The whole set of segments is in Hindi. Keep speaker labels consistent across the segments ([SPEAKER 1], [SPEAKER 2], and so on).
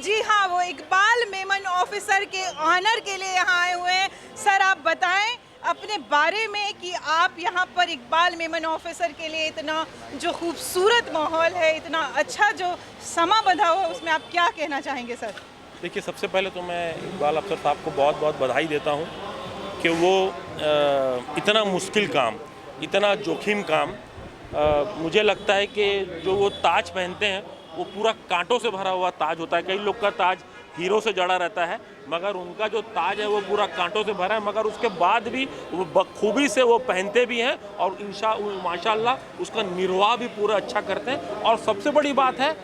[SPEAKER 1] जी हाँ, वो इकबाल मेमन ऑफिसर के ऑनर के लिए यहाँ आए हुए हैं। सर, आप बताएं अपने बारे में कि आप यहाँ पर इकबाल मेमन ऑफिसर के लिए इतना जो खूबसूरत माहौल है, इतना अच्छा जो समा बंधा हुआ है, उसमें आप क्या कहना चाहेंगे सर?
[SPEAKER 2] देखिए, सबसे पहले तो मैं इकबाल अफसर साहब को बहुत बहुत बधाई देता हूँ कि वो इतना मुश्किल काम, इतना जोखिम काम, मुझे लगता है कि जो वो ताज पहनते हैं वो पूरा कांटों से भरा हुआ ताज होता है। कई लोग का ताज हीरो से जड़ा रहता है, मगर उनका जो ताज है वो पूरा कांटों से भरा है, मगर उसके बाद भी वो बखूबी से वो पहनते भी हैं और माशाल्लाह उसका निर्वाह भी पूरा अच्छा करते हैं। और सबसे बड़ी बात है,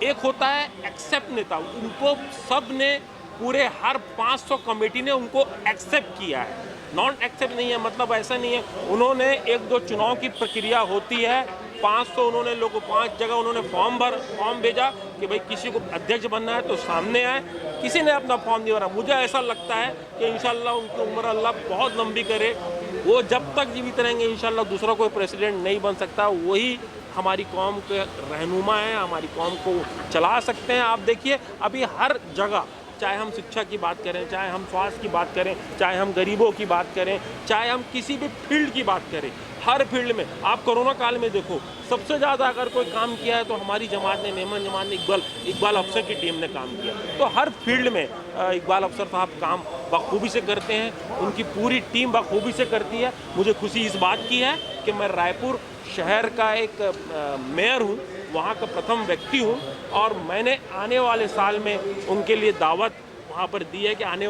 [SPEAKER 2] एक होता है एक्सेप्ट नेता, उनको सब ने पूरे हर 500 कमेटी ने उनको एक्सेप्ट किया है। नॉन एक्सेप्ट नहीं है, मतलब ऐसा नहीं है। उन्होंने एक दो चुनाव की प्रक्रिया होती है, 500 उन्होंने लोगों 5 जगह उन्होंने फॉर्म भेजा कि भाई किसी को अध्यक्ष बनना है तो सामने आए। किसी ने अपना फॉर्म नहीं भरा। मुझे ऐसा लगता है कि इंशाल्लाह उनकी उम्र अल्लाह बहुत लंबी करे, वो जब तक जीवित रहेंगे इंशाल्लाह दूसरा कोई प्रेसिडेंट नहीं बन सकता। वही हमारी कौम के रहनुमा हैं, हमारी कौम को चला सकते हैं। आप देखिए, अभी हर जगह, चाहे हम शिक्षा की बात करें, चाहे हम स्वास्थ्य की बात करें, चाहे हम गरीबों की बात करें, चाहे हम किसी भी फील्ड की बात करें, हर फील्ड में आप कोरोना काल में देखो, सबसे ज़्यादा अगर कोई काम किया है तो हमारी जमात ने, मेमन जमात ने, इकबाल अफसर की टीम ने काम किया। तो हर फील्ड में इकबाल अफसर साहब काम बखूबी से करते हैं, उनकी पूरी टीम बखूबी से करती है। मुझे खुशी इस बात की है कि मैं रायपुर शहर का एक मेयर हूँ, वहाँ का प्रथम व्यक्ति हूँ, और मैंने आने वाले साल में उनके लिए दावत वहाँ पर दी है कि आने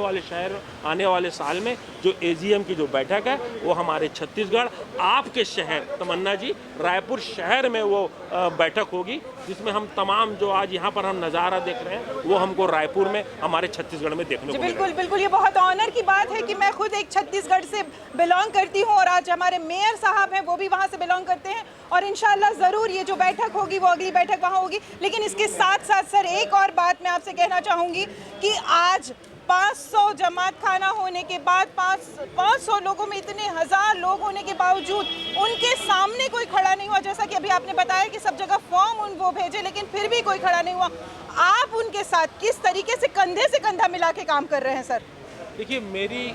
[SPEAKER 2] वाले साल में जो एजीएम की जो बैठक है वो हमारे छत्तीसगढ़, आपके शहर तमन्ना जी, रायपुर शहर में वो बैठक होगी, जिसमें हम तमाम जो आज यहाँ पर हम नज़ारा देख रहे हैं वो हमको रायपुर में, हमारे छत्तीसगढ़ में देखने को मिलेगा।
[SPEAKER 1] बिल्कुल बिल्कुल, ये बहुत ऑनर की बात है कि मैं खुद एक छत्तीसगढ़ से बिलोंग करती हूँ और आज हमारे मेयर साहब हैं वो भी वहाँ से बिलोंग करते हैं, और इंशाल्लाह ज़रूर ये जो बैठक होगी वो अगली बैठक वहाँ होगी। लेकिन इसके साथ साथ सर, एक और बात मैं आपसे कहना चाहूँगी कि आज 500 जमात खाना होने के बाद, 500 लोगों में इतने हज़ार लोग होने के बावजूद उनके सामने कोई खड़ा नहीं हुआ। जैसा कि अभी आपने बताया कि सब जगह फॉर्म वो भेजे, लेकिन फिर भी कोई खड़ा नहीं हुआ। आप उनके साथ किस तरीके से कंधा मिला के काम कर रहे हैं सर?
[SPEAKER 2] देखिए, मेरी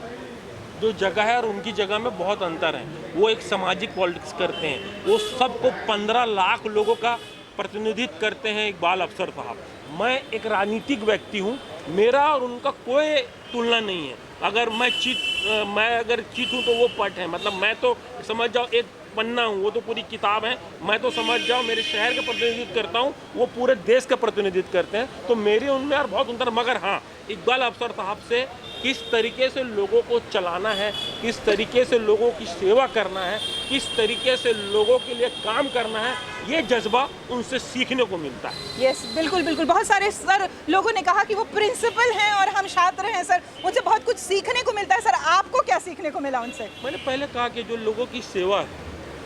[SPEAKER 2] जो जगह है और उनकी जगह में बहुत अंतर है। वो एक सामाजिक पॉलिटिक्स करते हैं, वो सबको 15 लाख लोगों का प्रतिनिधित्व करते हैं इकबाल अफसर साहब। मैं एक राजनीतिक व्यक्ति हूँ, मेरा और उनका कोई तुलना नहीं है। अगर मैं चीत हूँ तो वो पट है, मतलब मैं तो समझ जाओ एक पन्ना हूँ, वो तो पूरी किताब है। मैं तो समझ जाओ मेरे शहर का प्रतिनिधित्व करता हूँ, वो पूरे देश का प्रतिनिधित्व करते हैं। तो मेरे उनमें यार बहुत अंतर। मगर हाँ, इकबाल अफसर साहब से किस तरीके से लोगों को चलाना है, किस तरीके से लोगों की सेवा करना है, किस तरीके से लोगों के लिए काम करना है, ये जज्बा उनसे सीखने को मिलता है।
[SPEAKER 1] यस, बिल्कुल बिल्कुल। बहुत सारे सर लोगों ने कहा कि वो प्रिंसिपल हैं और हम छात्र हैं सर, उनसे बहुत कुछ सीखने को मिलता है। सर, आपको क्या सीखने को मिला उनसे?
[SPEAKER 2] मैंने पहले कहा कि जो लोगों की सेवा,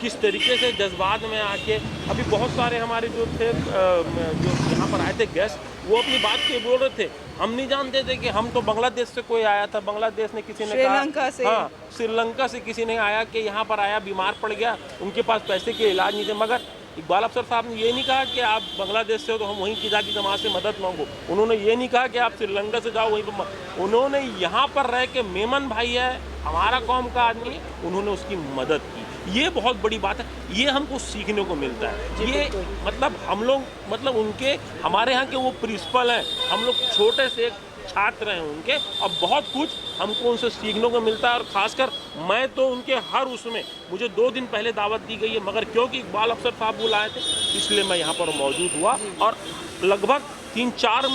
[SPEAKER 2] किस तरीके से जज्बात में आके, अभी बहुत सारे हमारे जो थे जो यहाँ पर आए थे गेस्ट, वो अपनी बात के बोल रहे थे, हम नहीं जानते थे कि हम तो बांग्लादेश से कोई आया था, बांग्लादेश ने किसी ने
[SPEAKER 1] श्रीलंका से,
[SPEAKER 2] हाँ, श्रीलंका से किसी ने आया कि यहाँ पर आया, बीमार पड़ गया, उनके पास पैसे के इलाज नहीं थे। मगर इकबाल अफसर साहब ने ये नहीं कहा कि आप बांग्लादेश से हो तो हम वहीं की जाति जमात से मदद मांगो। उन्होंने ये नहीं कहा कि आप श्रीलंका से जाओ वहीं पर। उन्होंने यहाँ पर रह के, मेमन भाई है, हमारा कौम का आदमी, उन्होंने उसकी मदद की। ये बहुत बड़ी बात है, ये हमको सीखने को मिलता है। ये मतलब हम लोग, मतलब उनके, हमारे यहाँ के वो प्रिंसिपल हैं, हम लोग छोटे से छात्र हैं उनके, और बहुत कुछ हमको उनसे सीखने को मिलता है। और ख़ासकर मैं तो उनके हर उसमें, मुझे 2 दिन पहले दावत दी गई है, मगर क्योंकि इकबाल अफसर साहब बुलाए थे इसलिए मैं यहाँ पर मौजूद हुआ, और लगभग 3-4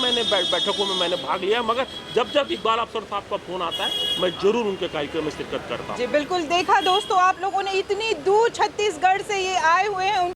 [SPEAKER 2] बैठकों में मैंने भाग लिया। मगर जब जब इकबाल अफसर साहब का फ़ोन आता है मैं ज़रूर उनके कार्यक्रम में शिरकत करता हूँ।
[SPEAKER 1] जी बिल्कुल, देखा दोस्तों, आप लोगों ने इतनी दूर छत्तीसगढ़ से ये आए हुए हैं।